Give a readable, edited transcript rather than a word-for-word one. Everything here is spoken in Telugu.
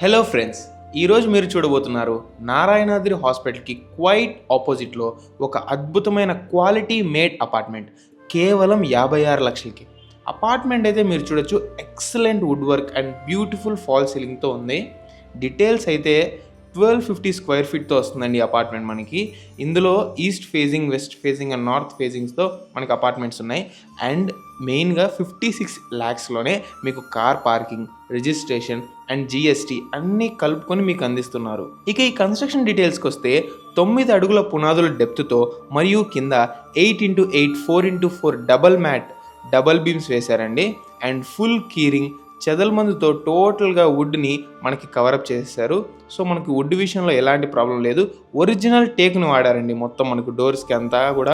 హలో ఫ్రెండ్స్, ఈరోజు మీరు చూడబోతున్నారు నారాయణాద్రి హాస్పిటల్కి క్వైట్ ఆపోజిట్లో ఒక అద్భుతమైన క్వాలిటీ మేడ్ అపార్ట్మెంట్ కేవలం 56 లక్షలకి. అపార్ట్మెంట్ అయితే మీరు చూడొచ్చు, excellent wood work and beautiful fall సీలింగ్తో ఉంది. డీటెయిల్స్ అయితే 1250 స్క్వేర్ ఫీట్తో వస్తుందండి అపార్ట్మెంట్ మనకి. ఇందులో east facing, west facing and north ఫేజింగ్స్తో మనకి అపార్ట్మెంట్స్ ఉన్నాయి. అండ్ మెయిన్గా 56 ల్యాక్స్లోనే మీకు car parking, registration and GST అన్నీ కలుపుకొని మీకు అందిస్తున్నారు. ఇక ఈ కన్స్ట్రక్షన్ డీటెయిల్స్కి వస్తే 9 అడుగుల పునాదుల డెప్త్తో మరియు కింద 8x8 4x4 double mat double beams వేశారండి. అండ్ ఫుల్ కీరింగ్ చెదల్మందుతో టోటల్గా వుడ్ని మనకి కవరప్ చేసేసారు. సో మనకి వుడ్ విషయంలో ఎలాంటి ప్రాబ్లం లేదు. ఒరిజినల్ టేక్ను వాడారండి మొత్తం మనకు డోర్స్కి అంతా కూడా.